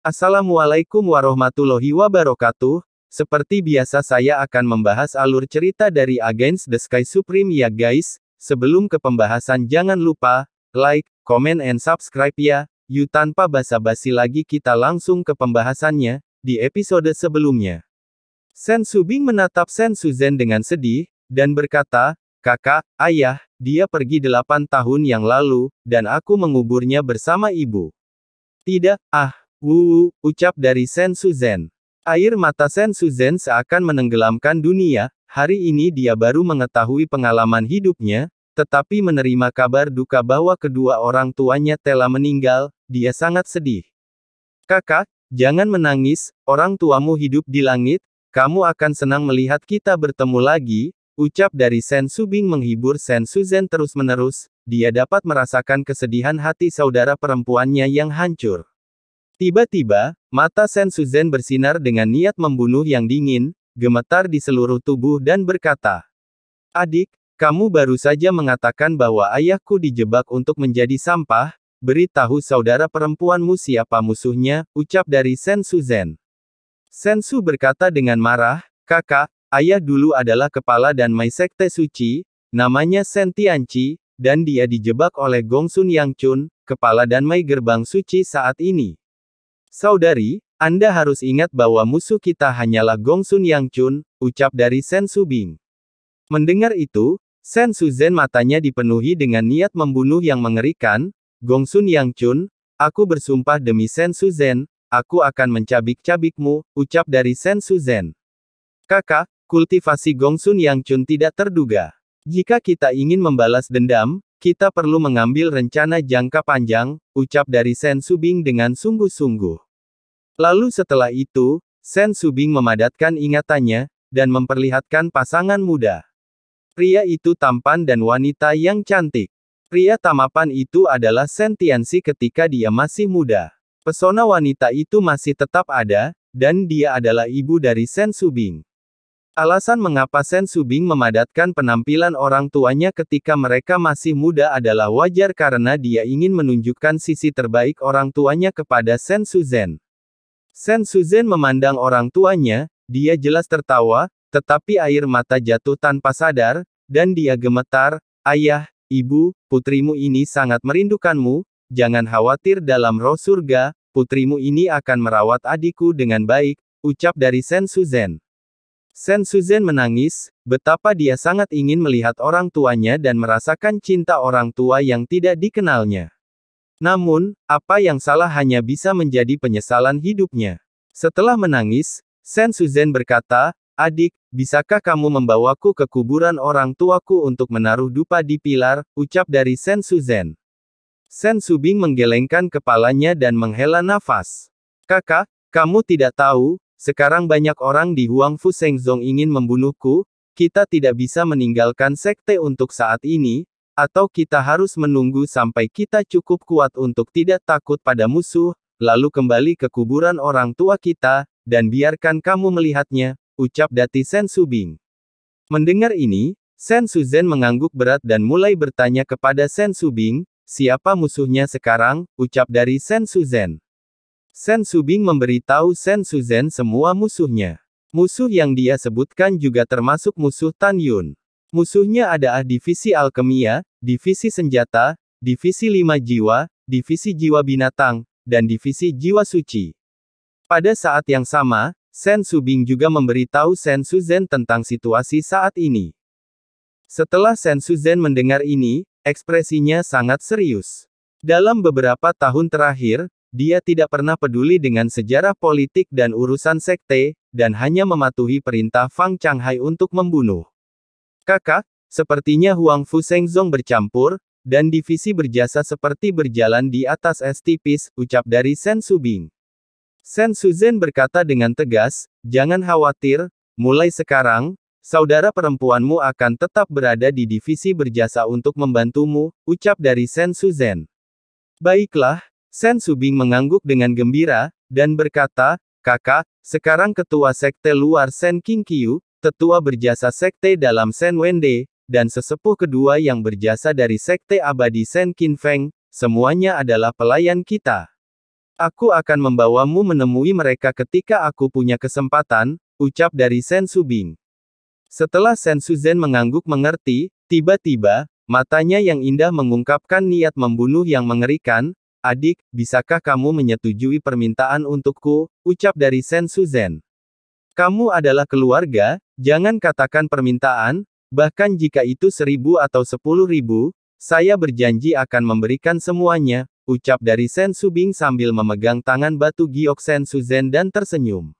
Assalamualaikum warahmatullahi wabarakatuh. Seperti biasa saya akan membahas alur cerita dari Against the Sky Supreme ya guys. Sebelum ke pembahasan jangan lupa, like, comment and subscribe ya. Yuk tanpa basa-basi lagi kita langsung ke pembahasannya, di episode sebelumnya. Sen Subing menatap Sen Suzhen dengan sedih, dan berkata, "Kakak, ayah, dia pergi 8 tahun yang lalu, dan aku menguburnya bersama ibu." "Tidak, ucap dari Sen Suzhen. Air mata Sen Suzhen seakan menenggelamkan dunia, hari ini dia baru mengetahui pengalaman hidupnya, tetapi menerima kabar duka bahwa kedua orang tuanya telah meninggal, dia sangat sedih. "Kakak, jangan menangis, orang tuamu hidup di langit, kamu akan senang melihat kita bertemu lagi," ucap dari Sen Subing menghibur Sen Suzhen terus-menerus, dia dapat merasakan kesedihan hati saudara perempuannya yang hancur. Tiba-tiba, mata Sen Suzhen bersinar dengan niat membunuh yang dingin, gemetar di seluruh tubuh dan berkata, "Adik, kamu baru saja mengatakan bahwa ayahku dijebak untuk menjadi sampah, beritahu saudara perempuanmu siapa musuhnya," ucap dari Sen Suzhen. Sen Su berkata dengan marah, "Kakak, ayah dulu adalah kepala dan Mai Sekte Suci, namanya Sen Tianqi, dan dia dijebak oleh Gongsun Yangchun, kepala dan Mai Gerbang Suci saat ini. Saudari, Anda harus ingat bahwa musuh kita hanyalah Gongsun Yangchun," ucap dari Sen Subing. Mendengar itu, Sen Suzhen matanya dipenuhi dengan niat membunuh yang mengerikan. "Gongsun Yangchun, aku bersumpah demi Sen Suzhen, aku akan mencabik-cabikmu," ucap dari Sen Suzhen. "Kakak, kultivasi Gongsun Yangchun tidak terduga. Jika kita ingin membalas dendam, kita perlu mengambil rencana jangka panjang," ucap dari Sen Subing dengan sungguh-sungguh. Lalu setelah itu, Sen Subing memadatkan ingatannya, dan memperlihatkan pasangan muda. Pria itu tampan dan wanita yang cantik. Pria tamapan itu adalah Sen Tianxi ketika dia masih muda. Pesona wanita itu masih tetap ada, dan dia adalah ibu dari Sen Subing. Alasan mengapa Sen Subing memadatkan penampilan orang tuanya ketika mereka masih muda adalah wajar karena dia ingin menunjukkan sisi terbaik orang tuanya kepada Sen Suzhen. Sen Suzhen memandang orang tuanya, dia jelas tertawa, tetapi air mata jatuh tanpa sadar, dan dia gemetar, "Ayah, ibu, putrimu ini sangat merindukanmu, jangan khawatir dalam roh surga, putrimu ini akan merawat adikku dengan baik," ucap dari Sen Suzhen. Sen Suzhen menangis, betapa dia sangat ingin melihat orang tuanya dan merasakan cinta orang tua yang tidak dikenalnya. Namun, apa yang salah hanya bisa menjadi penyesalan hidupnya. Setelah menangis, Sen Suzhen berkata, "Adik, bisakah kamu membawaku ke kuburan orang tuaku untuk menaruh dupa di pilar," ucap dari Sen Suzhen. Sen Subing menggelengkan kepalanya dan menghela nafas. "Kakak, kamu tidak tahu, sekarang banyak orang di Huangfu Shengzong ingin membunuhku, kita tidak bisa meninggalkan sekte untuk saat ini, atau kita harus menunggu sampai kita cukup kuat untuk tidak takut pada musuh, lalu kembali ke kuburan orang tua kita, dan biarkan kamu melihatnya," ucap dari Sen Subing. Mendengar ini, Sen Suzhen mengangguk berat dan mulai bertanya kepada Sen Subing, "Siapa musuhnya sekarang?" ucap dari Sen Suzhen. Sen Subing memberitahu Sen Suzhen semua musuhnya. Musuh yang dia sebutkan juga termasuk musuh Tan Yun. Musuhnya adalah divisi alkemia, divisi senjata, divisi 5 jiwa, divisi jiwa binatang, dan divisi jiwa suci. Pada saat yang sama, Sen Subing juga memberitahu Sen Suzhen tentang situasi saat ini. Setelah Sen Suzhen mendengar ini, ekspresinya sangat serius. Dalam beberapa tahun terakhir, dia tidak pernah peduli dengan sejarah politik dan urusan sekte, dan hanya mematuhi perintah Fang Changhai untuk membunuh. "Kakak, sepertinya Huangfu Shengzong bercampur, dan divisi berjasa seperti berjalan di atas es tipis," ucap dari Sen Subing. Sen Suzhen berkata dengan tegas, "Jangan khawatir, mulai sekarang, saudara perempuanmu akan tetap berada di divisi berjasa untuk membantumu," ucap dari Sen Suzhen. "Baiklah," Sen Subing mengangguk dengan gembira, dan berkata, "Kakak, sekarang ketua sekte luar Sen Qingqiu, tetua berjasa sekte dalam Sen Wende, dan sesepuh kedua yang berjasa dari sekte abadi Sen Qinfeng, semuanya adalah pelayan kita. Aku akan membawamu menemui mereka ketika aku punya kesempatan, ucap dari Sen Subing. Setelah Sen Suzhen mengangguk mengerti, tiba-tiba, matanya yang indah mengungkapkan niat membunuh yang mengerikan. Adik, bisakah kamu menyetujui permintaan untukku, ucap dari Sen Suzhen. Kamu adalah keluarga, jangan katakan permintaan, bahkan jika itu 1.000 atau 10.000, saya berjanji akan memberikan semuanya, ucap dari Sen Subing sambil memegang tangan batu giok Sen Suzhen dan tersenyum.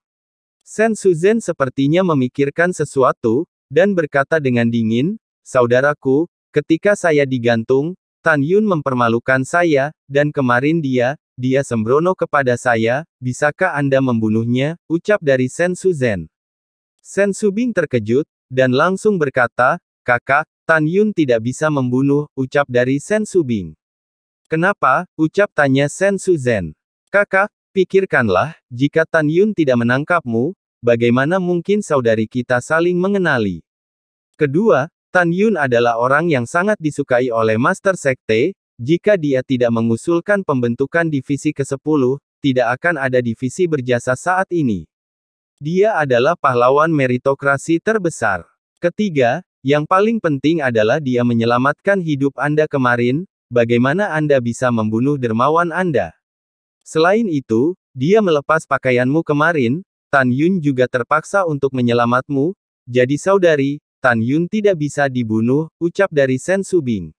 Sen Suzhen sepertinya memikirkan sesuatu, dan berkata dengan dingin, saudaraku, ketika saya digantung, Tan Yun mempermalukan saya, dan kemarin dia sembrono kepada saya, bisakah Anda membunuhnya, ucap dari Sen Suzhen. Sen Subing terkejut, dan langsung berkata, kakak, Tan Yun tidak bisa membunuh, ucap dari Sen Subing. Kenapa, ucap tanya Sen Suzhen. Kakak, pikirkanlah, jika Tan Yun tidak menangkapmu, bagaimana mungkin saudari kita saling mengenali? Kedua, Tan Yun adalah orang yang sangat disukai oleh Master Sekte. Jika dia tidak mengusulkan pembentukan divisi ke-10, tidak akan ada divisi berjasa saat ini. Dia adalah pahlawan meritokrasi terbesar. Ketiga, yang paling penting adalah dia menyelamatkan hidup Anda kemarin, bagaimana Anda bisa membunuh dermawan Anda? Selain itu, dia melepas pakaianmu kemarin, Tan Yun juga terpaksa untuk menyelamatmu, jadi saudari, Tan Yun tidak bisa dibunuh, ucap dari Sen Subing.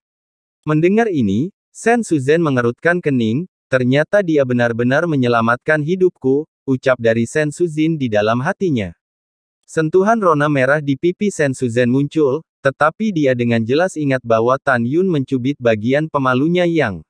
Mendengar ini, Sen Suzhen mengerutkan kening, ternyata dia benar-benar menyelamatkan hidupku, ucap dari Sen Suzhen di dalam hatinya. Sentuhan rona merah di pipi Sen Suzhen muncul, tetapi dia dengan jelas ingat bahwa Tan Yun mencubit bagian pemalunya yang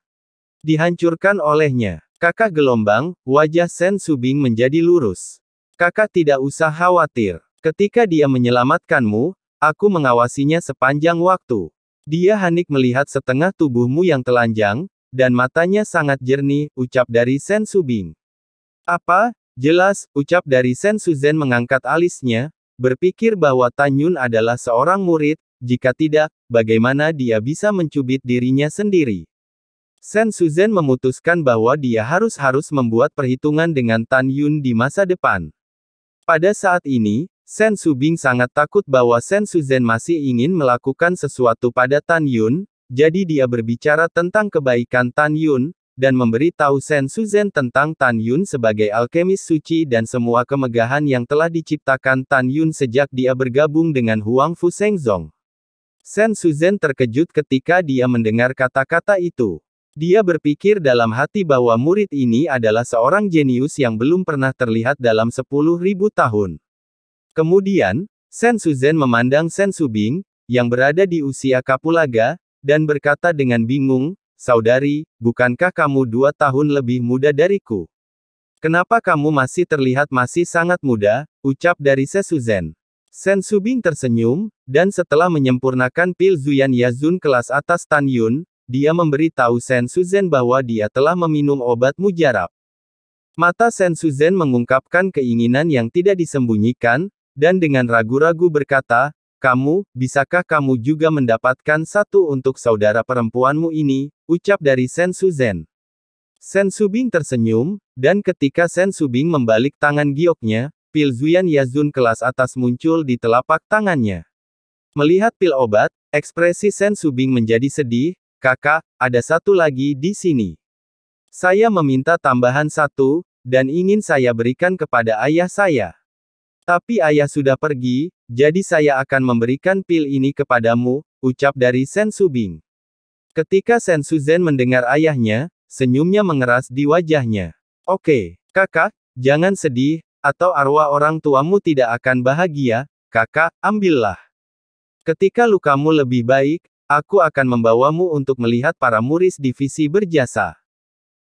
dihancurkan olehnya. Kakak gelombang, wajah Sen Subing menjadi lurus. Kakak tidak usah khawatir. Ketika dia menyelamatkanmu, aku mengawasinya sepanjang waktu. Dia Hanik melihat setengah tubuhmu yang telanjang, dan matanya sangat jernih, ucap dari Sen Subing. Apa? Jelas, ucap dari Sen Suzhen mengangkat alisnya, berpikir bahwa Tan Yun adalah seorang murid, jika tidak, bagaimana dia bisa mencubit dirinya sendiri. Sen Suzhen memutuskan bahwa dia harus membuat perhitungan dengan Tan Yun di masa depan. Pada saat ini, Sen Subing sangat takut bahwa Sen Suzhen masih ingin melakukan sesuatu pada Tan Yun, jadi dia berbicara tentang kebaikan Tan Yun, dan memberi tahu Sen Suzhen tentang Tan Yun sebagai alkemis suci dan semua kemegahan yang telah diciptakan Tan Yun sejak dia bergabung dengan Huang Fu Shengzong. Sen Suzhen terkejut ketika dia mendengar kata-kata itu. Dia berpikir dalam hati bahwa murid ini adalah seorang jenius yang belum pernah terlihat dalam 10.000 tahun. Kemudian, Sen Suzhen memandang Sen Subing, yang berada di usia kapulaga, dan berkata dengan bingung, saudari, bukankah kamu 2 tahun lebih muda dariku? Kenapa kamu masih terlihat masih sangat muda, ucap dari Sen Suzhen. Sen Subing tersenyum, dan setelah menyempurnakan pil Zuyan Yazun kelas atas Tan Yun, dia memberi tahu Sen Suzhen bahwa dia telah meminum obat mujarab. Mata Sen Suzhen mengungkapkan keinginan yang tidak disembunyikan, dan dengan ragu-ragu berkata, kamu, bisakah kamu juga mendapatkan satu untuk saudara perempuanmu ini, ucap dari Sen Suzhen. Sen Subing tersenyum, dan ketika Sen Subing membalik tangan gioknya, pil Zuyan Yazun kelas atas muncul di telapak tangannya. Melihat pil obat, ekspresi Sen Subing menjadi sedih, kakak, ada satu lagi di sini. Saya meminta tambahan satu, dan ingin saya berikan kepada ayah saya. Tapi ayah sudah pergi, jadi saya akan memberikan pil ini kepadamu, ucap dari Sen Subing. Ketika Sen Suzhen mendengar ayahnya, senyumnya mengeras di wajahnya. Oke, kakak, jangan sedih, atau arwah orang tuamu tidak akan bahagia, kakak, ambillah. Ketika lukamu lebih baik, aku akan membawamu untuk melihat para murid divisi berjasa.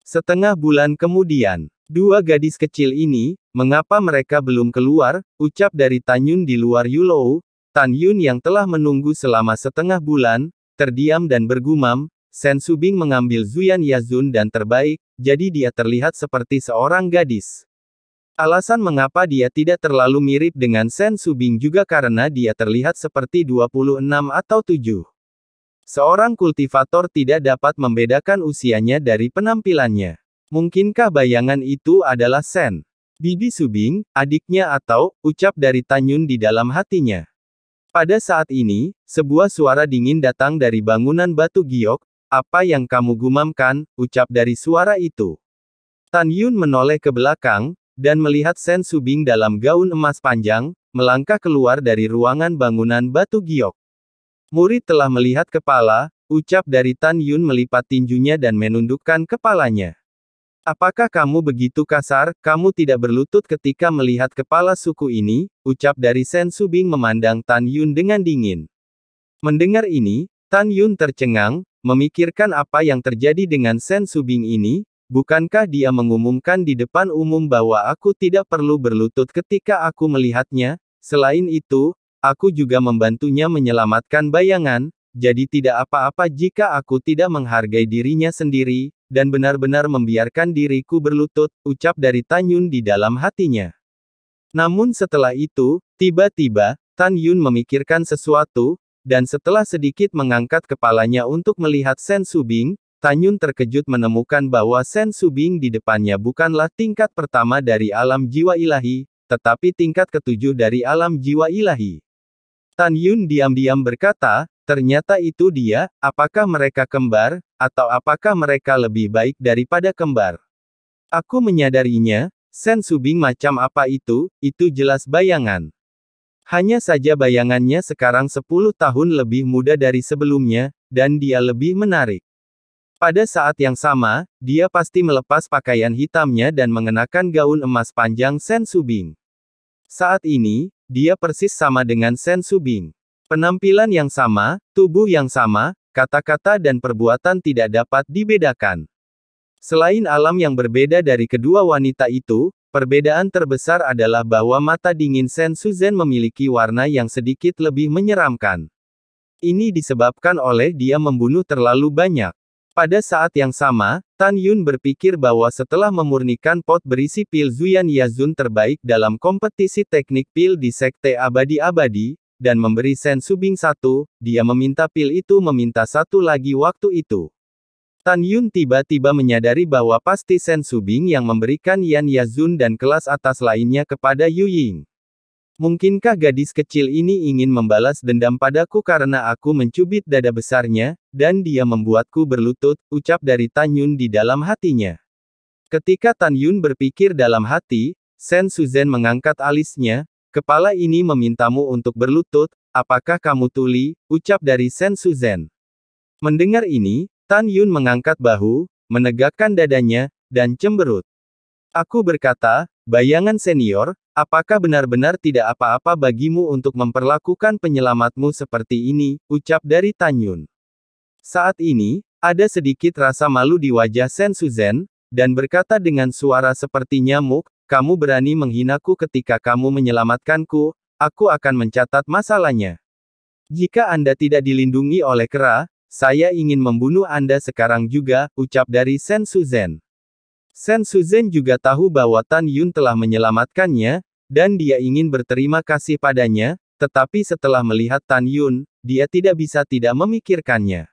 Setengah bulan kemudian, 2 gadis kecil ini, mengapa mereka belum keluar, ucap dari Tan Yun di luar Yulou. Tan Yun yang telah menunggu selama setengah bulan, terdiam dan bergumam, Sen Subing mengambil Zuyan Yazun dan terbaik, jadi dia terlihat seperti seorang gadis. Alasan mengapa dia tidak terlalu mirip dengan Sen Subing juga karena dia terlihat seperti 26 atau 7. Seorang kultivator tidak dapat membedakan usianya dari penampilannya. Mungkinkah bayangan itu adalah Sen Bibi Subing, adiknya atau, ucap dari Tan Yun di dalam hatinya. Pada saat ini, sebuah suara dingin datang dari bangunan batu giok. Apa yang kamu gumamkan, ucap dari suara itu. Tan Yun menoleh ke belakang, dan melihat Sen Subing dalam gaun emas panjang, melangkah keluar dari ruangan bangunan batu giok. Murid telah melihat kepala, ucap dari Tan Yun melipat tinjunya dan menundukkan kepalanya. Apakah kamu begitu kasar, kamu tidak berlutut ketika melihat kepala suku ini, ucap dari Sen Subing memandang Tan Yun dengan dingin. Mendengar ini, Tan Yun tercengang, memikirkan apa yang terjadi dengan Sen Subing ini. Bukankah dia mengumumkan di depan umum bahwa aku tidak perlu berlutut ketika aku melihatnya? Selain itu, aku juga membantunya menyelamatkan bayangan, jadi tidak apa-apa jika aku tidak menghargai dirinya sendiri, dan benar-benar membiarkan diriku berlutut, ucap dari Tan Yun di dalam hatinya. Namun setelah itu, tiba-tiba, Tan Yun memikirkan sesuatu, dan setelah sedikit mengangkat kepalanya untuk melihat Sen Subing, Tan Yun terkejut menemukan bahwa Sen Subing di depannya bukanlah tingkat pertama dari alam jiwa ilahi, tetapi tingkat ketujuh dari alam jiwa ilahi. Tan Yun diam-diam berkata, ternyata itu dia, apakah mereka kembar, atau apakah mereka lebih baik daripada kembar? Aku menyadarinya, Sen Subing macam apa itu jelas bayangan. Hanya saja bayangannya sekarang 10 tahun lebih muda dari sebelumnya, dan dia lebih menarik. Pada saat yang sama, dia pasti melepas pakaian hitamnya dan mengenakan gaun emas panjang Sen Subing. Saat ini, dia persis sama dengan Sen Subing. Penampilan yang sama, tubuh yang sama, kata-kata dan perbuatan tidak dapat dibedakan. Selain alam yang berbeda dari kedua wanita itu, perbedaan terbesar adalah bahwa mata dingin Sen Suzhen memiliki warna yang sedikit lebih menyeramkan. Ini disebabkan oleh dia membunuh terlalu banyak. Pada saat yang sama, Tan Yun berpikir bahwa setelah memurnikan pot berisi pil Zuyan Yazun terbaik dalam kompetisi teknik pil di Sekte Abadi-Abadi, dan memberi Sen Subing satu, dia meminta pil itu meminta satu lagi waktu itu. Tan Yun tiba-tiba menyadari bahwa pasti Sen Subing yang memberikan Yan Yazun dan kelas atas lainnya kepada Yu Ying. Mungkinkah gadis kecil ini ingin membalas dendam padaku karena aku mencubit dada besarnya, dan dia membuatku berlutut, ucap dari Tan Yun di dalam hatinya. Ketika Tan Yun berpikir dalam hati, Sen Suzhen mengangkat alisnya, kepala ini memintamu untuk berlutut, apakah kamu tuli, ucap dari Sen Suzhen. Mendengar ini, Tan Yun mengangkat bahu, menegakkan dadanya, dan cemberut. Aku berkata, bayangan senior, apakah benar-benar tidak apa-apa bagimu untuk memperlakukan penyelamatmu seperti ini, ucap dari Tan Yun. Saat ini, ada sedikit rasa malu di wajah Sen Suzhen, dan berkata dengan suara seperti nyamuk, kamu berani menghinaku ketika kamu menyelamatkanku, aku akan mencatat masalahnya. Jika Anda tidak dilindungi oleh kera, saya ingin membunuh Anda sekarang juga, ucap dari Sen Suzhen. Sen Suzhen juga tahu bahwa Tan Yun telah menyelamatkannya, dan dia ingin berterima kasih padanya, tetapi setelah melihat Tan Yun, dia tidak bisa tidak memikirkannya.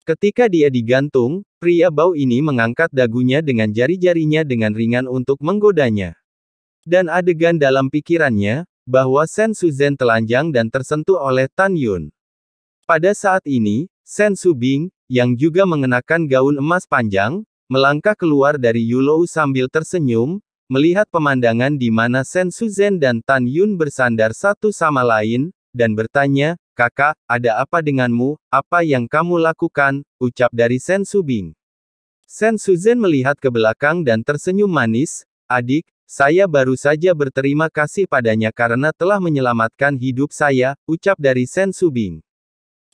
Ketika dia digantung, pria bau ini mengangkat dagunya dengan jari-jarinya dengan ringan untuk menggodanya. Dan adegan dalam pikirannya, bahwa Sen Suzhen telanjang dan tersentuh oleh Tan Yun. Pada saat ini, Sen Subing, yang juga mengenakan gaun emas panjang, melangkah keluar dari Yulou sambil tersenyum, melihat pemandangan di mana Sen Suzhen dan Tan Yun bersandar satu sama lain, dan bertanya, kakak, ada apa denganmu, apa yang kamu lakukan, ucap dari Sen Subing. Sen Suzhen melihat ke belakang dan tersenyum manis, adik, saya baru saja berterima kasih padanya karena telah menyelamatkan hidup saya, ucap dari Sen Subing.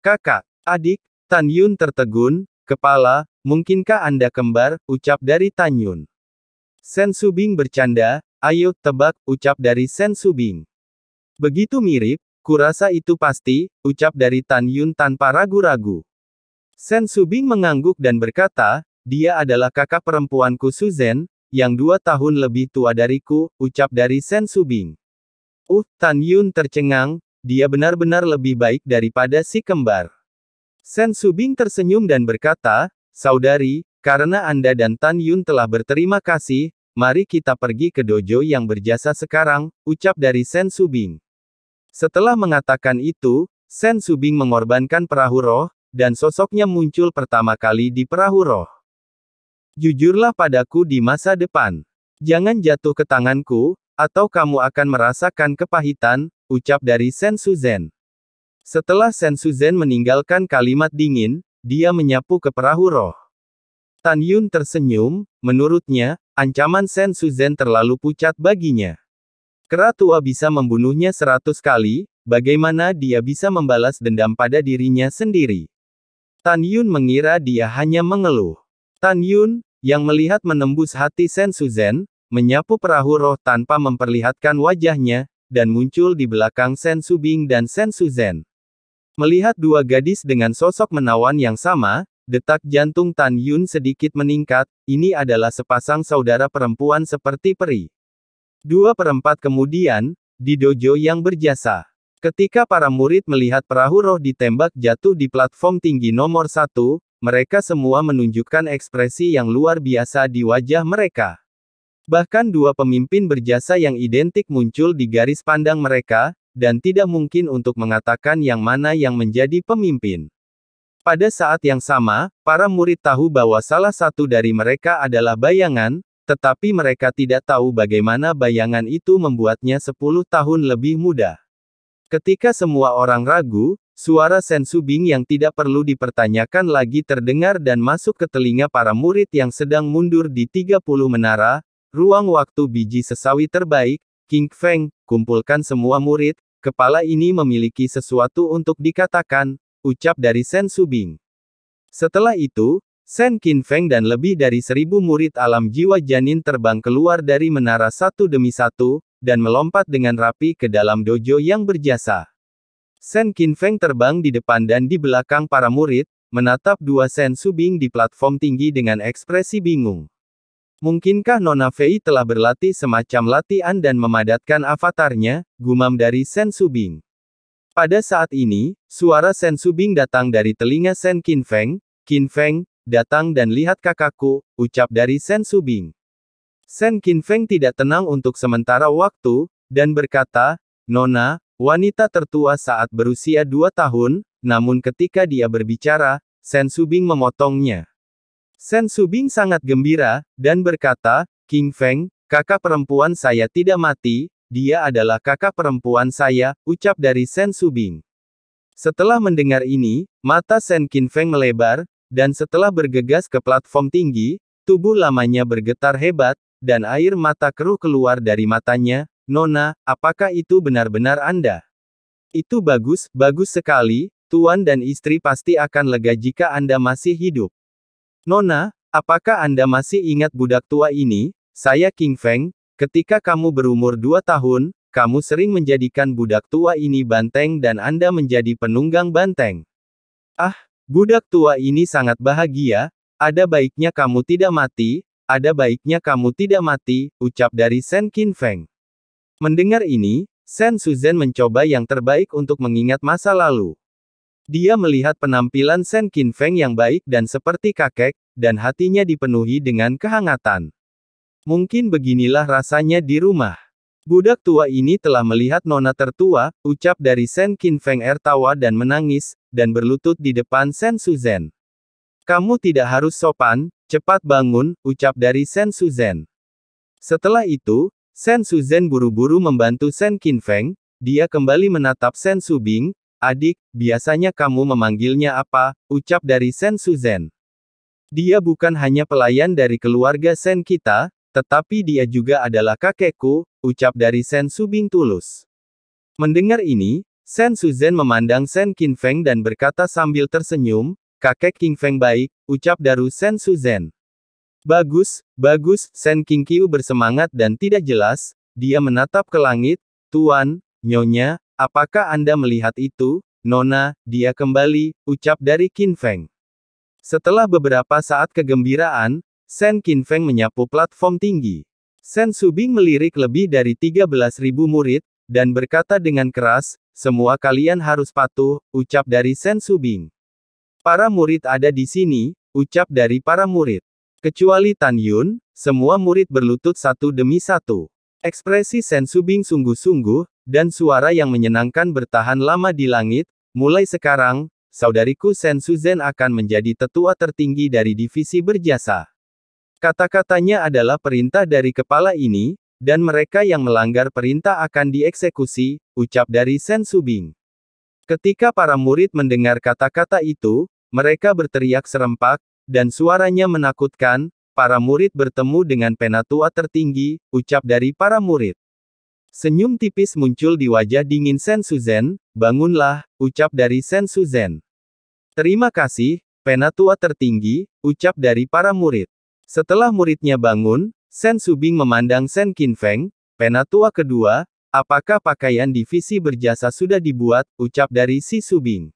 Kakak, adik, Tan Yun tertegun, kepala, mungkinkah Anda kembar, ucap dari Tan Yun. Sen Subing bercanda, ayo, tebak, ucap dari Sen Subing. Begitu mirip, kurasa itu pasti, ucap dari Tan Yun tanpa ragu-ragu. Sen Subing mengangguk dan berkata, dia adalah kakak perempuanku Suzhen, yang 2 tahun lebih tua dariku, ucap dari Sen Subing. Tan Yun tercengang, dia benar-benar lebih baik daripada si kembar. Sen Subing tersenyum dan berkata, saudari, karena Anda dan Tan Yun telah berterima kasih, mari kita pergi ke dojo yang berjasa sekarang, ucap dari Sen Subing. Setelah mengatakan itu, Sen Subing mengorbankan perahu roh, dan sosoknya muncul pertama kali di perahu roh. Jujurlah padaku di masa depan. Jangan jatuh ke tanganku, atau kamu akan merasakan kepahitan, ucap dari Sen Suzen. Setelah Sen Suzen meninggalkan kalimat dingin, dia menyapu ke perahu roh. Tan Yun tersenyum, menurutnya, ancaman Sen Suzen terlalu pucat baginya. Kera tua bisa membunuhnya 100 kali, bagaimana dia bisa membalas dendam pada dirinya sendiri? Tan Yun mengira dia hanya mengeluh. Tan Yun, yang melihat menembus hati Sen Suzen, menyapu perahu roh tanpa memperlihatkan wajahnya, dan muncul di belakang Sen Subing dan Sen Suzen. Melihat dua gadis dengan sosok menawan yang sama, detak jantung Tan Yun sedikit meningkat, ini adalah sepasang saudara perempuan seperti peri. 2/4 kemudian, di dojo yang berjasa. Ketika para murid melihat perahu roh ditembak jatuh di platform tinggi nomor 1, mereka semua menunjukkan ekspresi yang luar biasa di wajah mereka. Bahkan dua pemimpin berjasa yang identik muncul di garis pandang mereka, dan tidak mungkin untuk mengatakan yang mana yang menjadi pemimpin. Pada saat yang sama, para murid tahu bahwa salah satu dari mereka adalah bayangan, tetapi mereka tidak tahu bagaimana bayangan itu membuatnya 10 tahun lebih muda. Ketika semua orang ragu, suara Sen Subing yang tidak perlu dipertanyakan lagi terdengar dan masuk ke telinga para murid yang sedang mundur di 30 menara, ruang waktu biji sesawi terbaik, King Feng, kumpulkan semua murid, kepala ini memiliki sesuatu untuk dikatakan, ucap dari Sen Subing. Setelah itu, Sen Qin Feng dan lebih dari 1000 murid alam jiwa janin terbang keluar dari menara satu demi satu, dan melompat dengan rapi ke dalam dojo yang berjasa. Sen Qin Feng terbang di depan dan di belakang para murid, menatap dua Sen Subing di platform tinggi dengan ekspresi bingung. Mungkinkah Nona Fei telah berlatih semacam latihan dan memadatkan avatarnya, gumam dari Sen Subing. Pada saat ini, suara Sen Subing datang dari telinga Sen Qin Feng, datang dan lihat kakakku, ucap dari Sen Subing. Sen Qin Feng tidak tenang untuk sementara waktu, dan berkata, Nona, wanita tertua saat berusia 2 tahun, namun ketika dia berbicara, Sen Subing memotongnya. Sen Subing sangat gembira, dan berkata, King Feng, kakak perempuan saya tidak mati, dia adalah kakak perempuan saya, ucap dari Sen Subing. Setelah mendengar ini, mata Sen Qin Feng melebar, dan setelah bergegas ke platform tinggi, tubuh lamanya bergetar hebat, dan air mata keruh keluar dari matanya. Nona, apakah itu benar-benar Anda? Itu bagus, bagus sekali, tuan dan istri pasti akan lega jika Anda masih hidup. Nona, apakah Anda masih ingat budak tua ini? Saya King Feng, ketika kamu berumur 2 tahun, kamu sering menjadikan budak tua ini banteng dan Anda menjadi penunggang banteng. Ah, budak tua ini sangat bahagia, ada baiknya kamu tidak mati, ada baiknya kamu tidak mati, ucap dari Sen Qin Feng. Mendengar ini, Sen Suzen mencoba yang terbaik untuk mengingat masa lalu. Dia melihat penampilan Sen Qin Feng yang baik dan seperti kakek, dan hatinya dipenuhi dengan kehangatan. Mungkin beginilah rasanya di rumah. Budak tua ini telah melihat nona tertua, ucap dari Sen Qin Feng tertawa dan menangis, dan berlutut di depan Sen Suzen. Kamu tidak harus sopan, cepat bangun, ucap dari Sen Suzen. Setelah itu, Sen Suzen buru-buru membantu Sen Qin Feng, dia kembali menatap Sen Subing, adik, biasanya kamu memanggilnya apa, ucap dari Sen Suzen. Dia bukan hanya pelayan dari keluarga Sen kita, tetapi dia juga adalah kakekku, ucap dari Sen Subing tulus. Mendengar ini, Sen Suzen memandang Sen Qin Feng dan berkata sambil tersenyum, kakek King Feng baik, ucap daru Sen Suzen. Bagus, bagus, Sen King Qiu bersemangat dan tidak jelas, dia menatap ke langit, Tuan, Nyonya, apakah Anda melihat itu? Nona, dia kembali, ucap dari Qin Feng. Setelah beberapa saat kegembiraan, Sen Qin Feng menyapu platform tinggi. Sen Subing melirik lebih dari 13.000 murid, dan berkata dengan keras, semua kalian harus patuh, ucap dari Sen Subing. Para murid ada di sini, ucap dari para murid. Kecuali Tan Yun, semua murid berlutut satu demi satu. Ekspresi Sen Subing sungguh-sungguh, dan suara yang menyenangkan bertahan lama di langit. Mulai sekarang, saudariku Sen Suzhen akan menjadi tetua tertinggi dari divisi berjasa. Kata-katanya adalah perintah dari kepala ini, dan mereka yang melanggar perintah akan dieksekusi, ucap dari Sen Subing. Ketika para murid mendengar kata-kata itu, mereka berteriak serempak, dan suaranya menakutkan. Para murid bertemu dengan penatua tertinggi, ucap dari para murid. Senyum tipis muncul di wajah dingin Sen Suzhen. Bangunlah, ucap dari Sen Suzhen. Terima kasih, penatua tertinggi, ucap dari para murid. Setelah muridnya bangun, Sen Subing memandang Sen Qinfeng, penatua kedua. Apakah pakaian divisi berjasa sudah dibuat, ucap dari si Subing.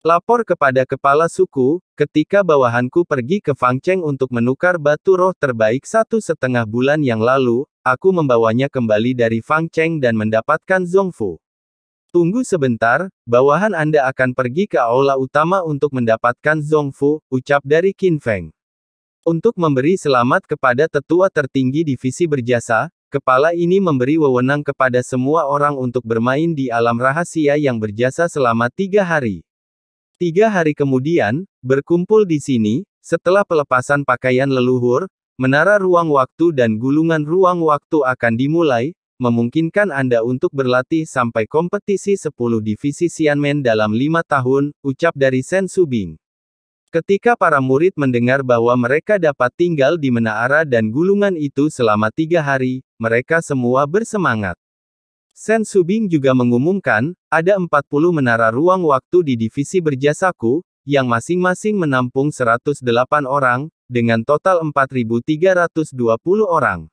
Lapor kepada kepala suku, ketika bawahanku pergi ke Fangcheng untuk menukar batu roh terbaik 1,5 bulan yang lalu, aku membawanya kembali dari Fangcheng dan mendapatkan Zhongfu. Tunggu sebentar, bawahan Anda akan pergi ke aula utama untuk mendapatkan Zhongfu, ucap dari Qinfeng. Untuk memberi selamat kepada tetua tertinggi divisi berjasa, kepala ini memberi wewenang kepada semua orang untuk bermain di alam rahasia yang berjasa selama 3 hari. 3 hari kemudian, berkumpul di sini, setelah pelepasan pakaian leluhur, menara ruang waktu dan gulungan ruang waktu akan dimulai, memungkinkan Anda untuk berlatih sampai kompetisi 10 divisi Xianmen dalam 5 tahun, ucap dari Sen Subing. Ketika para murid mendengar bahwa mereka dapat tinggal di menara dan gulungan itu selama 3 hari, mereka semua bersemangat. Sen Subing juga mengumumkan, ada 40 menara ruang waktu di divisi berjasaku, yang masing-masing menampung 108 orang, dengan total 4.320 orang.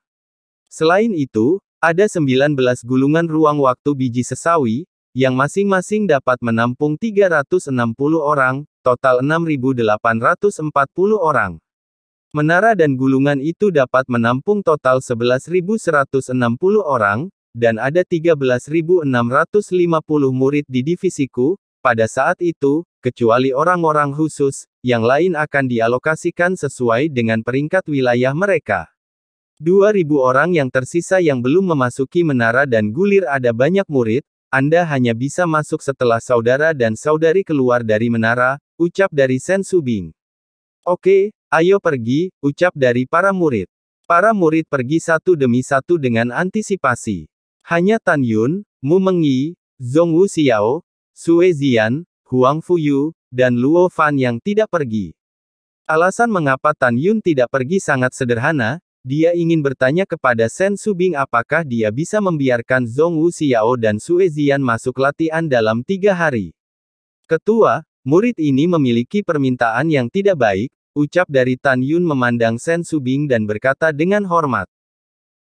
Selain itu, ada 19 gulungan ruang waktu biji sesawi, yang masing-masing dapat menampung 360 orang, total 6.840 orang. Menara dan gulungan itu dapat menampung total 11.160 orang, dan ada 13.650 murid di divisiku. Pada saat itu, kecuali orang-orang khusus, yang lain akan dialokasikan sesuai dengan peringkat wilayah mereka. 2.000 orang yang tersisa yang belum memasuki menara dan gulir ada banyak murid, Anda hanya bisa masuk setelah saudara dan saudari keluar dari menara, ucap dari Sen Subing. Oke, ayo pergi, ucap dari para murid. Para murid pergi satu demi satu dengan antisipasi. Hanya Tan Yun, Mu Mengyi, Zhong Wuxiao, Sue Zian, Huang Fuyu, dan Luo Fan yang tidak pergi. Alasan mengapa Tan Yun tidak pergi sangat sederhana, dia ingin bertanya kepada Sen Subing apakah dia bisa membiarkan Zhong Wuxiao dan Sue Zian masuk latihan dalam 3 hari. Ketua, murid ini memiliki permintaan yang tidak baik, ucap dari Tan Yun memandang Sen Subing dan berkata dengan hormat.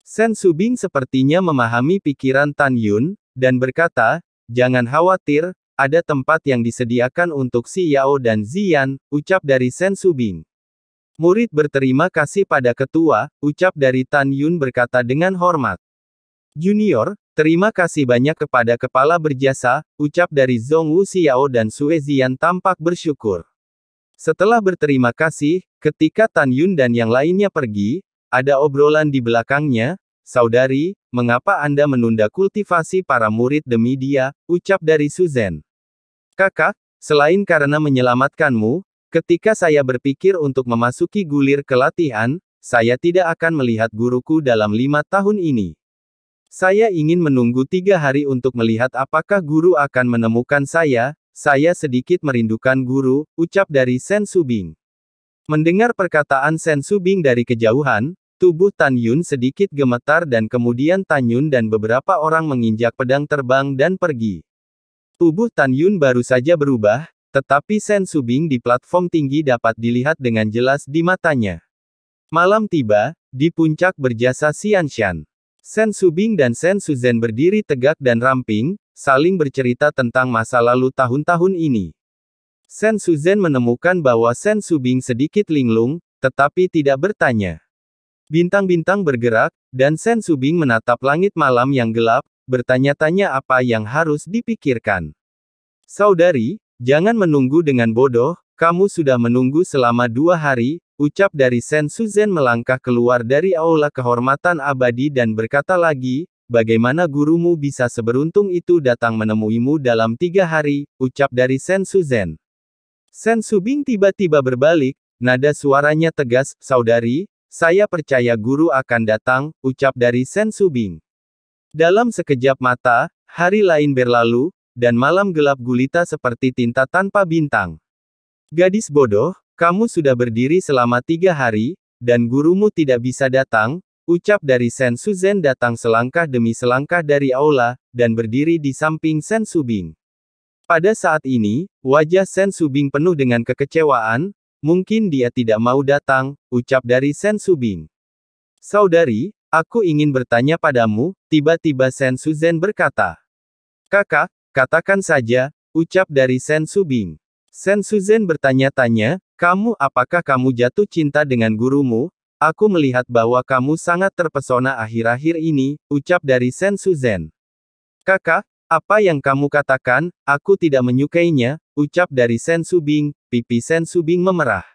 Sen Subing sepertinya memahami pikiran Tan Yun, dan berkata, jangan khawatir, ada tempat yang disediakan untuk Si Yao dan Ziyan, ucap dari Sen Subing. Murid berterima kasih pada ketua, ucap dari Tan Yun berkata dengan hormat. Junior, terima kasih banyak kepada kepala berjasa, ucap dari Zhong Wuxiao dan Sue Ziyan tampak bersyukur. Setelah berterima kasih, ketika Tan Yun dan yang lainnya pergi, ada obrolan di belakangnya, saudari, mengapa Anda menunda kultivasi para murid demi dia, ucap dari Suzhen. Kakak, selain karena menyelamatkanmu, ketika saya berpikir untuk memasuki gulir ke latihan, saya tidak akan melihat guruku dalam 5 tahun ini. Saya ingin menunggu 3 hari untuk melihat apakah guru akan menemukan saya sedikit merindukan guru, ucap dari Sen Subing. Mendengar perkataan Sen Subing dari kejauhan, tubuh Tan Yun sedikit gemetar dan kemudian Tan Yun dan beberapa orang menginjak pedang terbang dan pergi. Tubuh Tan Yun baru saja berubah, tetapi Sen Subing di platform tinggi dapat dilihat dengan jelas di matanya. Malam tiba, di puncak berjasa Xianshan. Sen Subing dan Sen Suzhen berdiri tegak dan ramping, saling bercerita tentang masa lalu tahun-tahun ini. Sen Suzhen menemukan bahwa Sen Subing sedikit linglung, tetapi tidak bertanya. Bintang-bintang bergerak, dan Sen Subing menatap langit malam yang gelap, bertanya-tanya apa yang harus dipikirkan. Saudari, jangan menunggu dengan bodoh, kamu sudah menunggu selama 2 hari, ucap dari Sen Suzhen melangkah keluar dari aula kehormatan abadi dan berkata lagi, bagaimana gurumu bisa seberuntung itu datang menemuimu dalam 3 hari, ucap dari Sen Suzhen. Sen Subing tiba-tiba berbalik, nada suaranya tegas, saudari, saya percaya guru akan datang, ucap dari Sen Subing. Dalam sekejap mata, hari lain berlalu, dan malam gelap gulita seperti tinta tanpa bintang. Gadis bodoh, kamu sudah berdiri selama 3 hari, dan gurumu tidak bisa datang, ucap dari Sen Suzhen datang selangkah demi selangkah dari aula, dan berdiri di samping Sen Subing. Pada saat ini, wajah Sen Subing penuh dengan kekecewaan, mungkin dia tidak mau datang, ucap dari Sen Subing. Saudari, aku ingin bertanya padamu, tiba-tiba Sen Suzhen berkata. Kakak, katakan saja, ucap dari Sen Subing. Sen Suzhen bertanya-tanya, apakah kamu jatuh cinta dengan gurumu? Aku melihat bahwa kamu sangat terpesona akhir-akhir ini, ucap dari Sen Suzhen. Kakak, apa yang kamu katakan, aku tidak menyukainya, ucap dari Sen Subing, pipi Sen Subing memerah.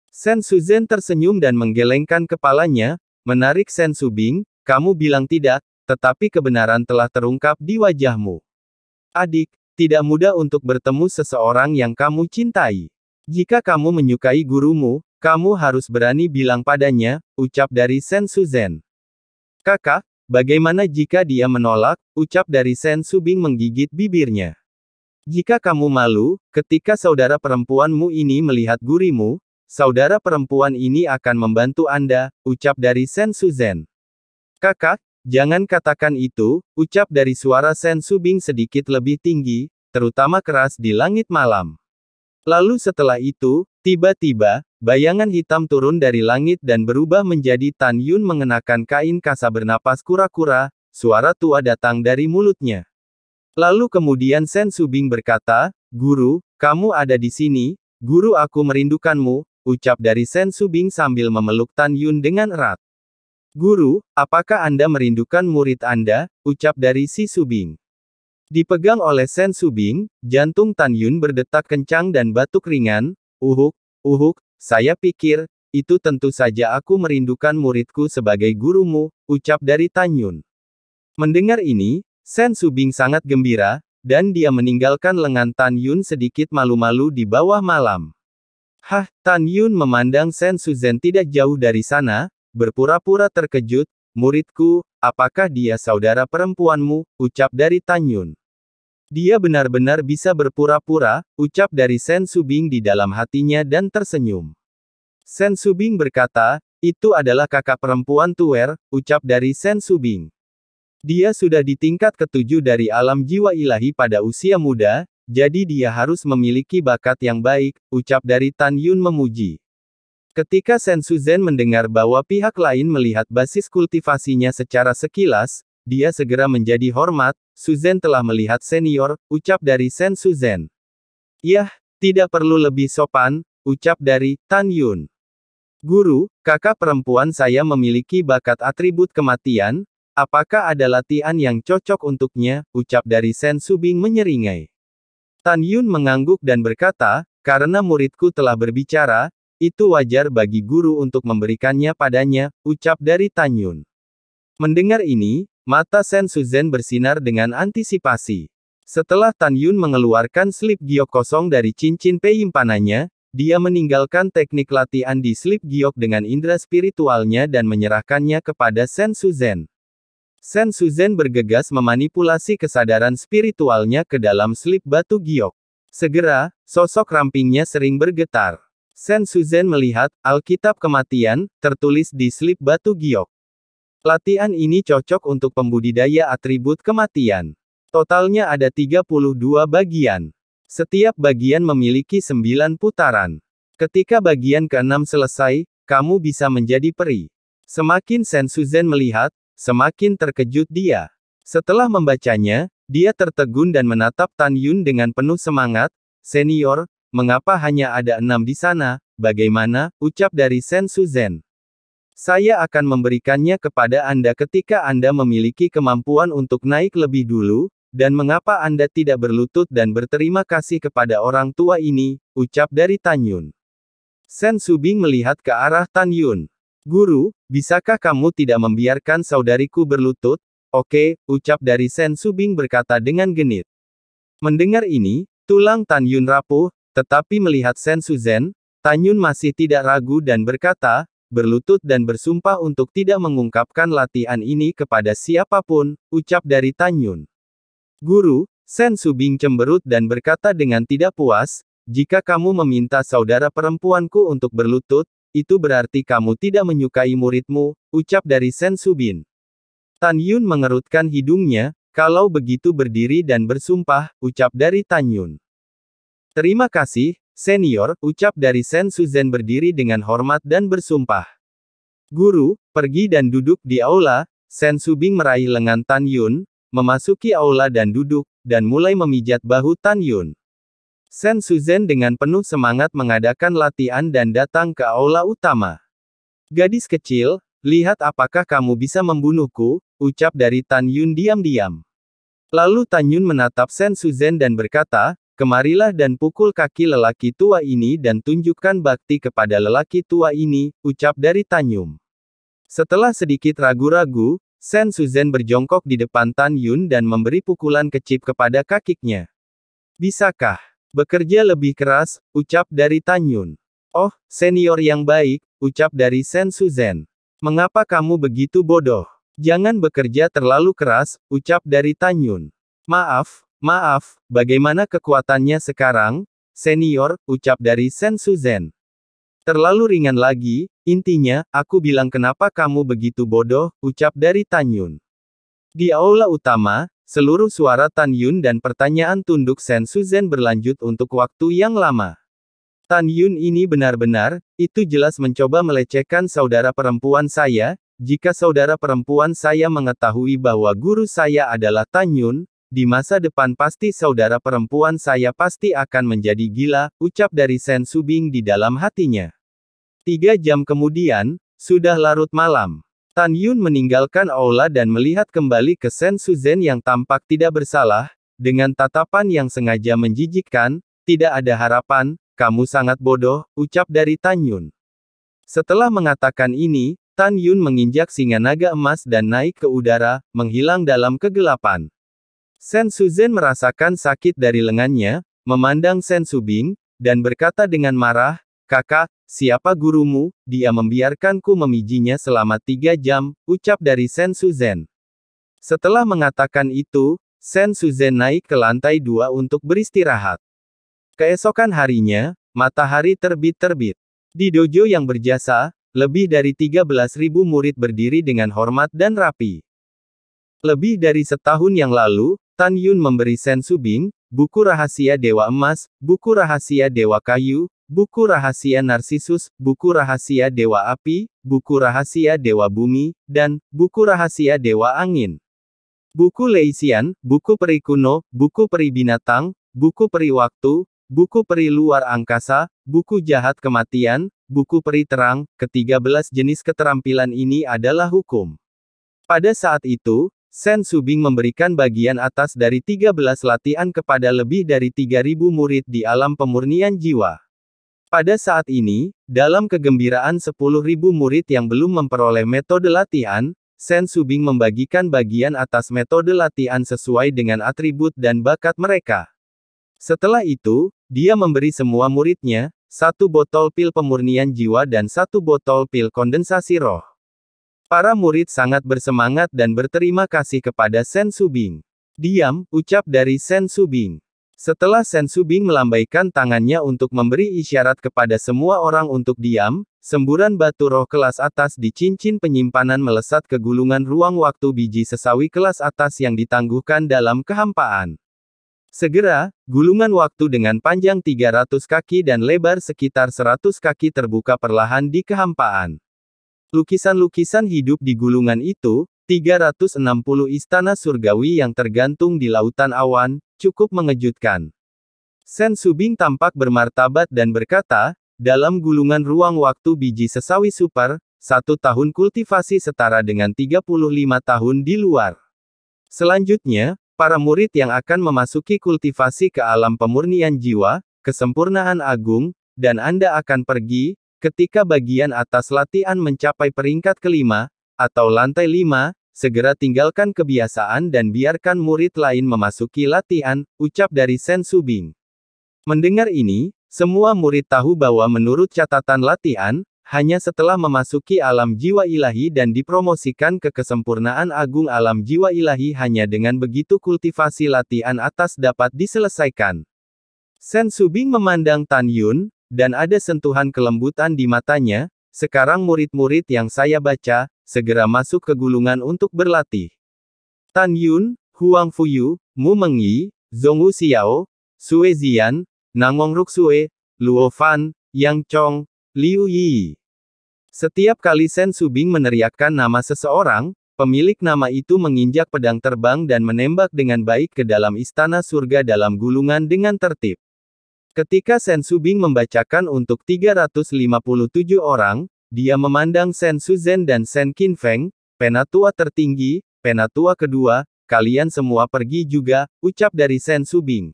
Sen Suzhen tersenyum dan menggelengkan kepalanya, menarik Sen Subing, kamu bilang tidak, tetapi kebenaran telah terungkap di wajahmu. Adik, tidak mudah untuk bertemu seseorang yang kamu cintai. Jika kamu menyukai gurumu, kamu harus berani bilang padanya, ucap dari Sen Suzhen. Kakak, bagaimana jika dia menolak, ucap dari Sen Subing menggigit bibirnya. Jika kamu malu, ketika saudara perempuanmu ini melihat gurimu, saudara perempuan ini akan membantu Anda, ucap dari Sen Suzhen. Kakak, jangan katakan itu, ucap dari suara Sen Subing sedikit lebih tinggi, terutama keras di langit malam. Lalu setelah itu, tiba-tiba, bayangan hitam turun dari langit dan berubah menjadi Tan Yun mengenakan kain kasa bernapas kura-kura, suara tua datang dari mulutnya. Lalu kemudian Sen Subing berkata, Guru, kamu ada di sini, guru aku merindukanmu, ucap dari Sen Subing sambil memeluk Tan Yun dengan erat. Guru, apakah Anda merindukan murid Anda? Ucap dari si Subing. Dipegang oleh Sen Subing, jantung Tan Yun berdetak kencang dan batuk ringan. Uhuk, saya pikir, itu tentu saja aku merindukan muridku sebagai gurumu, ucap dari Tan Yun. Mendengar ini, Sen Subing sangat gembira, dan dia meninggalkan lengan Tan Yun sedikit malu-malu di bawah malam. Tan Yun memandang Sen Suzhen tidak jauh dari sana, berpura-pura terkejut, muridku, apakah dia saudara perempuanmu, ucap dari Tan Yun. Dia benar-benar bisa berpura-pura, ucap dari Sen Subing di dalam hatinya dan tersenyum. Sen Subing berkata, itu adalah kakak perempuan Tuer, ucap dari Sen Subing. Dia sudah di tingkat ke-7 dari alam jiwa ilahi pada usia muda, jadi dia harus memiliki bakat yang baik, ucap dari Tan Yun memuji. Ketika Sen Suzhen mendengar bahwa pihak lain melihat basis kultivasinya secara sekilas, dia segera menjadi hormat, Suzhen telah melihat senior, ucap dari Sen Suzhen. Yah, tidak perlu lebih sopan, ucap dari Tan Yun. Guru, kakak perempuan saya memiliki bakat atribut kematian, apakah ada latihan yang cocok untuknya, ucap dari Sen Subing menyeringai. Tan Yun mengangguk dan berkata, karena muridku telah berbicara, itu wajar bagi guru untuk memberikannya padanya, ucap dari Tan Yun. Mendengar ini, mata Sen Suzhen bersinar dengan antisipasi. Setelah Tan Yun mengeluarkan slip giok kosong dari cincin penyimpanannya, dia meninggalkan teknik latihan di slip giok dengan indera spiritualnya dan menyerahkannya kepada Sen Suzhen. Sen Suzhen bergegas memanipulasi kesadaran spiritualnya ke dalam slip batu giok. Segera, sosok rampingnya sering bergetar. Sen Suzhen melihat, Alkitab Kematian, tertulis di slip batu giok. Latihan ini cocok untuk pembudidaya atribut kematian. Totalnya ada 32 bagian. Setiap bagian memiliki 9 putaran. Ketika bagian ke-6 selesai, kamu bisa menjadi peri. Semakin Sen Suzhen melihat, semakin terkejut dia. Setelah membacanya, dia tertegun dan menatap Tan Yun dengan penuh semangat. Senior, mengapa hanya ada 6 di sana, bagaimana, ucap dari Sen Suzhen. Saya akan memberikannya kepada Anda ketika Anda memiliki kemampuan untuk naik lebih dulu, dan mengapa Anda tidak berlutut dan berterima kasih kepada orang tua ini, ucap dari Tan Yun. Sen Subing melihat ke arah Tan Yun. Guru, bisakah kamu tidak membiarkan saudariku berlutut? Oke, ucap dari Sen Subing berkata dengan genit. Mendengar ini, tulang Tan Yun rapuh, tetapi melihat Sen Suzhen, Tan Yun masih tidak ragu dan berkata, berlutut dan bersumpah untuk tidak mengungkapkan latihan ini kepada siapapun, ucap dari Tan Yun. Guru, Sen Subing cemberut dan berkata dengan tidak puas, jika kamu meminta saudara perempuanku untuk berlutut, itu berarti kamu tidak menyukai muridmu, ucap dari Sen Subin. Tan Yun mengerutkan hidungnya, kalau begitu berdiri dan bersumpah, ucap dari Tan Yun. Terima kasih, senior, ucap dari Sen Suzhen berdiri dengan hormat dan bersumpah. Guru, pergi dan duduk di aula. Sen Subing meraih lengan Tan Yun, memasuki aula dan duduk, dan mulai memijat bahu Tan Yun. Sen Suzhen dengan penuh semangat mengadakan latihan dan datang ke aula utama. Gadis kecil, lihat apakah kamu bisa membunuhku, ucap dari Tan Yun diam-diam. Lalu Tan Yun menatap Sen Suzhen dan berkata, kemarilah dan pukul kaki lelaki tua ini dan tunjukkan bakti kepada lelaki tua ini, ucap dari Tan Yun. Setelah sedikit ragu-ragu, Sen Suzhen berjongkok di depan Tan Yun dan memberi pukulan kecip kepada kakinya. Bisakah bekerja lebih keras, ucap dari Tan Yun. Oh, senior yang baik, ucap dari Sen Suzhen. Mengapa kamu begitu bodoh? Jangan bekerja terlalu keras, ucap dari Tan Yun. Maaf, bagaimana kekuatannya sekarang, senior, ucap dari Sen Suzhen. Terlalu ringan lagi, intinya, aku bilang kenapa kamu begitu bodoh, ucap dari Tan Yun. Di aula utama, seluruh suara Tan Yun dan pertanyaan tunduk Sen Suzhen berlanjut untuk waktu yang lama. Tan Yun ini benar-benar, itu jelas mencoba melecehkan saudara perempuan saya. Jika saudara perempuan saya mengetahui bahwa guru saya adalah Tan Yun, di masa depan pasti saudara perempuan saya pasti akan menjadi gila, ucap dari Sen Subing di dalam hatinya. 3 jam kemudian, sudah larut malam. Tan Yun meninggalkan aula dan melihat kembali ke Sen Suzhen yang tampak tidak bersalah, dengan tatapan yang sengaja menjijikkan, tidak ada harapan, kamu sangat bodoh, ucap dari Tan Yun. Setelah mengatakan ini, Tan Yun menginjak singa naga emas dan naik ke udara, menghilang dalam kegelapan. Sen Suzhen merasakan sakit dari lengannya, memandang Sen Subing, dan berkata dengan marah, kakak, siapa gurumu? Dia membiarkanku memijinya selama 3 jam, ucap dari Sen Suzhen. Setelah mengatakan itu, Sen Suzhen naik ke lantai 2 untuk beristirahat. Keesokan harinya, matahari terbit-terbit. Di dojo yang berjasa, lebih dari 13.000 murid berdiri dengan hormat dan rapi. Lebih dari setahun yang lalu, Tan Yun memberi Sen Subing, buku rahasia Dewa Emas, buku rahasia Dewa Kayu, buku rahasia Narsisus, buku rahasia Dewa Api, buku rahasia Dewa Bumi, dan buku rahasia Dewa Angin. Buku Leisian, buku peri kuno, buku peri binatang, buku peri waktu, buku peri luar angkasa, buku jahat kematian, buku peri terang, ke-13 jenis keterampilan ini adalah hukum. Pada saat itu, Sen Subing memberikan bagian atas dari 13 latihan kepada lebih dari 3.000 murid di alam pemurnian jiwa. Pada saat ini, dalam kegembiraan 10.000 murid yang belum memperoleh metode latihan, Sen Subing membagikan bagian atas metode latihan sesuai dengan atribut dan bakat mereka. Setelah itu, dia memberi semua muridnya 1 botol pil pemurnian jiwa dan 1 botol pil kondensasi roh. Para murid sangat bersemangat dan berterima kasih kepada Sen Subing. Diam, ucap dari Sen Subing. Setelah Sen Subing melambaikan tangannya untuk memberi isyarat kepada semua orang untuk diam, semburan batu roh kelas atas di cincin penyimpanan melesat ke gulungan ruang waktu biji sesawi kelas atas yang ditangguhkan dalam kehampaan. Segera, gulungan waktu dengan panjang 300 kaki dan lebar sekitar 100 kaki terbuka perlahan di kehampaan. Lukisan-lukisan hidup di gulungan itu, 360 istana surgawi yang tergantung di lautan awan, cukup mengejutkan. Sen Subing tampak bermartabat dan berkata, dalam gulungan ruang waktu biji sesawi super, 1 tahun kultivasi setara dengan 35 tahun di luar. Selanjutnya, para murid yang akan memasuki kultivasi ke alam pemurnian jiwa, kesempurnaan agung, dan Anda akan pergi, ketika bagian atas latihan mencapai peringkat kelima, atau lantai 5, segera tinggalkan kebiasaan dan biarkan murid lain memasuki latihan, ucap dari Sen Subing. Mendengar ini, semua murid tahu bahwa menurut catatan latihan, hanya setelah memasuki alam jiwa ilahi dan dipromosikan ke kesempurnaan agung alam jiwa ilahi hanya dengan begitu kultivasi latihan atas dapat diselesaikan. Sen Subing memandang Tan Yun, dan ada sentuhan kelembutan di matanya. Sekarang murid-murid yang saya baca, segera masuk ke gulungan untuk berlatih. Tan Yun, Huang Fuyu, Mu Mengyi, Zhongwu Xiao, Sue Zian, Nangong Ruxue, Luo Fan, Yang Chong, Liu Yi. Setiap kali Sen Subing meneriakkan nama seseorang, pemilik nama itu menginjak pedang terbang dan menembak dengan baik ke dalam istana surga dalam gulungan dengan tertib. Ketika Sen Subing membacakan untuk 357 orang, dia memandang Sen Suzhen dan Sen Qinfeng, penatua tertinggi, penatua kedua, kalian semua pergi juga, ucap dari Sen Subing.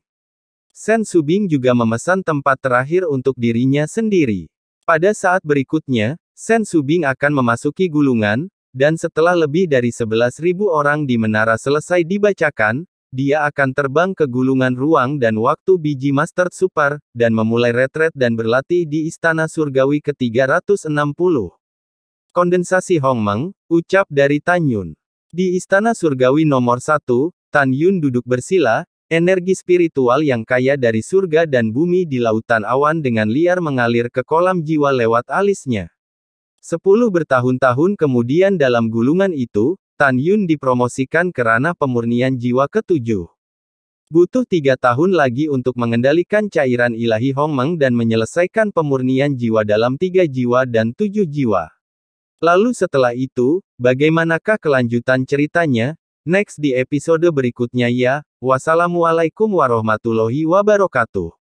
Sen Subing juga memesan tempat terakhir untuk dirinya sendiri. Pada saat berikutnya, Sen Subing akan memasuki gulungan, dan setelah lebih dari 11.000 orang di menara selesai dibacakan, dia akan terbang ke gulungan ruang dan waktu biji Master Super, dan memulai retret dan berlatih di Istana Surgawi ke-360. Kondensasi Hongmeng, ucap dari Tan Yun. Di Istana Surgawi nomor 1, Tan Yun duduk bersila, energi spiritual yang kaya dari surga dan bumi di lautan awan dengan liar mengalir ke kolam jiwa lewat alisnya. 10 bertahun-tahun kemudian dalam gulungan itu, Tan Yun dipromosikan ke ranah pemurnian jiwa ke-7. Butuh 3 tahun lagi untuk mengendalikan cairan ilahi Hongmeng dan menyelesaikan pemurnian jiwa dalam 3 jiwa dan 7 jiwa. Lalu setelah itu, bagaimanakah kelanjutan ceritanya? Next di episode berikutnya ya. Wassalamualaikum warahmatullahi wabarakatuh.